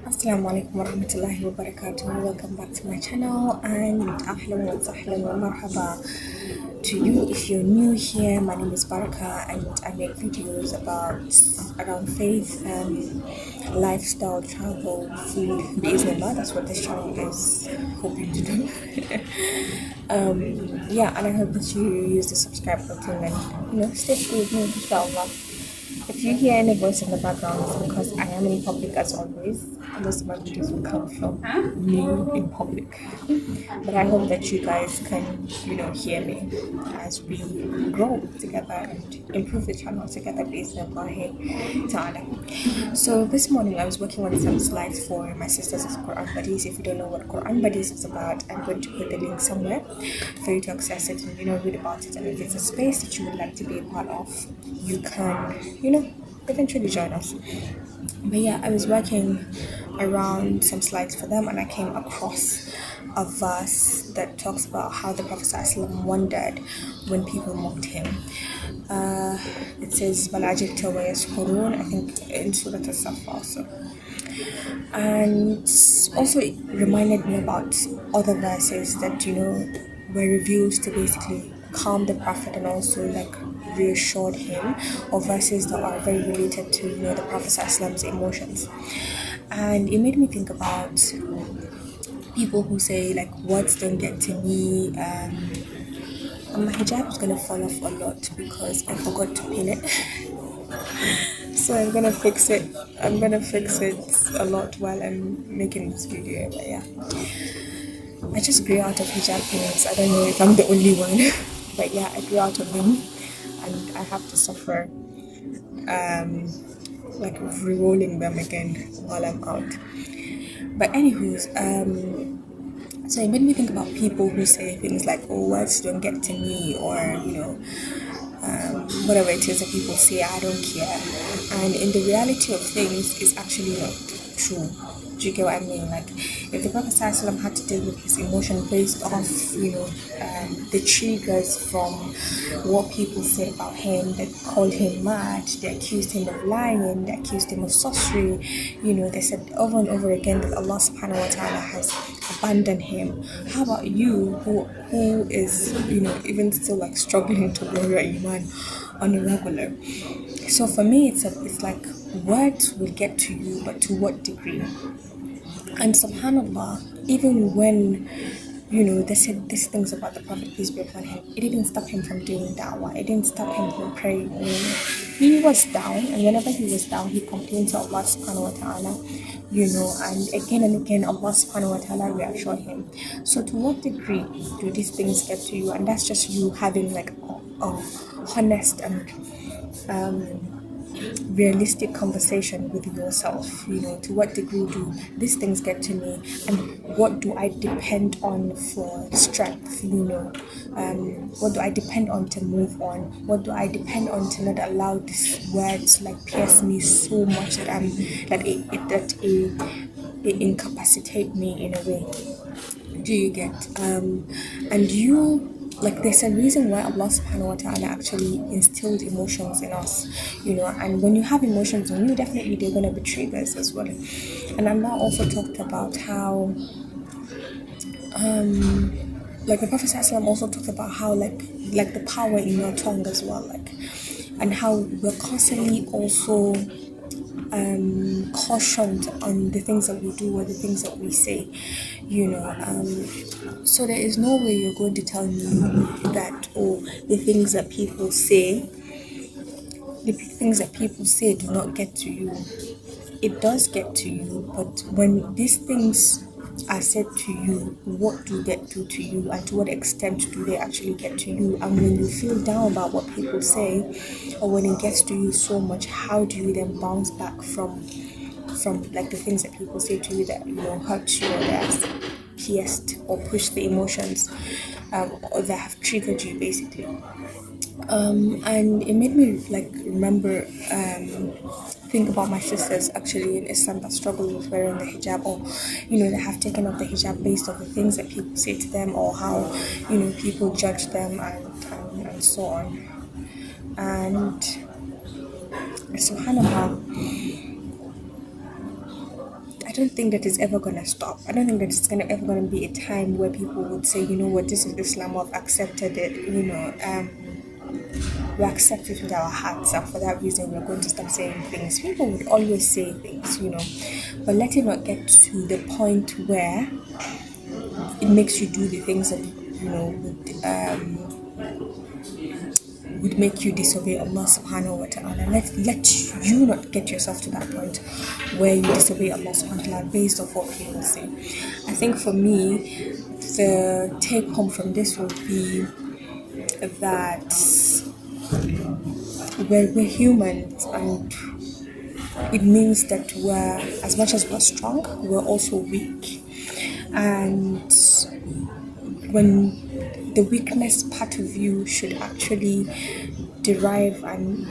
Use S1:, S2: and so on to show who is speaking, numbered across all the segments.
S1: Assalamu alaikum warahmatullahi wabarakatuh. Welcome back to my channel and ahlan wa sahlan wa marhaba to you. If you're new here, my name is Baraka and I make videos about around faith and lifestyle, travel, food, Bismillah. That's what this channel is hoping to do. Yeah, and I hope that you use the subscribe button and stay with me, inshallah. If you hear any voice in the background, it's because I am in public as always. Most of my videos will come from me in public. But I hope that you guys can, hear me as we grow together and improve the channel together based on ta'ala. So this morning I was working on some slides for my sisters as Quran Buddies. If you don't know what Quran Buddies is about, I'm going to put the link somewhere for you to access it and read about it. And if it's a space that you would like to be a part of, you can, eventually join us. But yeah, I was working around some slides for them and I came across a verse that talks about how the Prophet ﷺ wondered when people mocked him. It says, بَلْ عَجِبْتَ وَيَسْخُرُونَ, I think in Surah As-Saff also. And also it reminded me about other verses that, were revealed to basically calm the Prophet and also reassured him, or verses that are very related to the Prophet's emotions. And it made me think about people who say words don't get to me, and my hijab is gonna fall off a lot because I forgot to pin it. So I'm gonna fix it. I'm gonna fix it a lot while I'm making this video. But yeah, I just grew out of hijab pins. I don't know if I'm the only one, but yeah, I grew out of them, and I have to suffer re-rolling them again while I'm out. But anywho's, so it made me think about people who say things like, "Oh, words don't get to me," or whatever it is that people say, I don't care. And in the reality of things, it's actually not true. Do you get what I mean? If the Prophet ﷺ had to deal with his emotion based off, the triggers from what people said about him, they called him mad, they accused him of lying, they accused him of sorcery, they said over and over again that Allah subhanahu wa ta'ala has abandoned him. How about you who is, even still struggling to grow your iman on a regular? So for me, it's like words will get to you, but to what degree? And subhanallah, even when they said these things about the Prophet, peace be upon him, it didn't stop him from doing da'wah. It didn't stop him from praying. He was down, and whenever he was down, he complained to Allah subhanahu wa ta'ala, and again Allah subhanahu wa ta'ala reassured him. So to what degree do these things get to you? And that's just you having a honest and realistic conversation with yourself. To what degree do these things get to me, and what do I depend on for strength? What do I depend on to move on? What do I depend on to not allow these words pierce me so much that it incapacitate me in a way? Do you get and there's a reason why Allah subhanahu wa ta'ala actually instilled emotions in us, and when you have emotions in you, definitely they're going to be triggers as well. And Allah also talked about how the Prophet ﷺ also talked about how the power in your tongue as well, and how we're constantly also cautioned on the things that we do or the things that we say, so there is no way you're going to tell me that the things that people say do not get to you. It does get to you, but when these things are said to you, what do they do to you, and to what extent do they actually get to you? And when you feel down about what people say, or when it gets to you so much, how do you then bounce back from the things that people say to you that hurt you, or that have pierced or pushed the emotions, or that have triggered you basically? And it made me remember think about my sisters actually in Islam that struggle with wearing the hijab, or they have taken off the hijab based on the things that people say to them, or how people judge them, and so on. And subhanallah, I don't think that it's ever gonna stop. I don't think that it's ever gonna be a time where people would say, you know what, this is Islam, I've accepted it, we accept it with our hearts, and for that reason we're going to stop saying things. People would always say things, but let it not get to the point where it makes you do the things that would make you disobey Allah subhanahu wa ta'ala. Let you not get yourself to that point where you disobey Allah subhanahu wa ta'ala based off what people say. I think for me, the take home from this would be that we're humans, and it means that as much as we're strong, we're also weak. And when the weakness part of you should actually derive and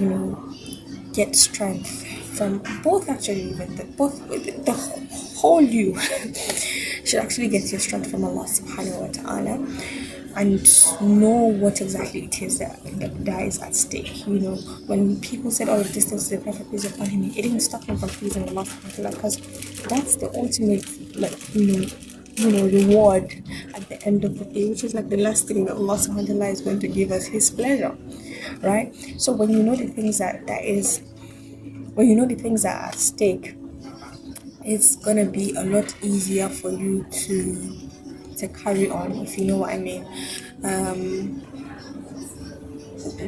S1: get strength from both, actually even the whole you should actually get your strength from Allah subhanahu wa ta'ala, and know what exactly it is that is at stake. When people said all of these things to the Prophet, peace upon him, it didn't stop him from pleasing Allah subhanahu wa ta'ala, because that's the ultimate reward at the end of the day, which is like the last thing that Allah subhanahu wa ta'ala is going to give us, his pleasure, right? So when you know the things that are at stake, it's gonna be a lot easier for you to carry on, if you know what I mean.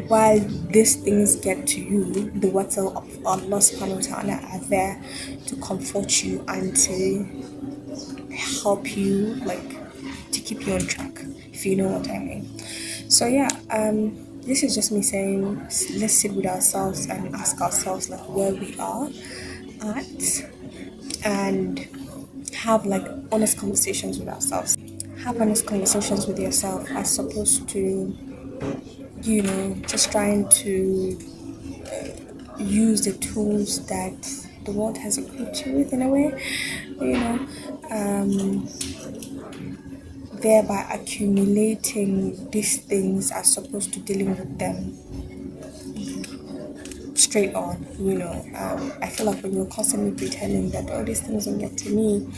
S1: While these things get to you, the words of Allah subhanahu wa ta'ala are there to comfort you and to help you, to keep you on track, if you know what I mean. So yeah, this is just me saying, let's sit with ourselves and ask ourselves where we are at, and have honest conversations with ourselves. Have honest conversations with yourself, as opposed to just trying to use the tools that the world has equipped you with, in a way, thereby accumulating these things as opposed to dealing with them straight on. I feel like when you're constantly pretending that all these things don't get to me,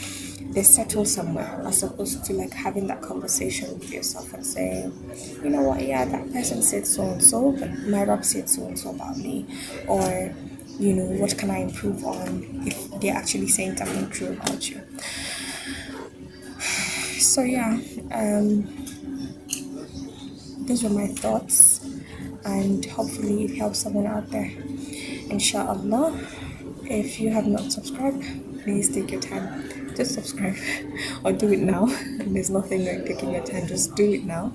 S1: they settle somewhere, as opposed to having that conversation with yourself and saying, you know what, yeah, that person said so and so, but my Rob said so and so about me, or what can I improve on if they're actually saying something true about you. So yeah, those were my thoughts, and hopefully it helps someone out there, inshallah. If you have not subscribed, please take your time to subscribe, or do it now. There's nothing like taking your time, just do it now.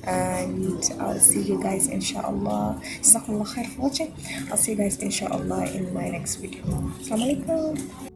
S1: And I'll see you guys, inshallah. Jazakallah khair for watching. I'll see you guys, inshallah, in my next video. Assalamu alaikum.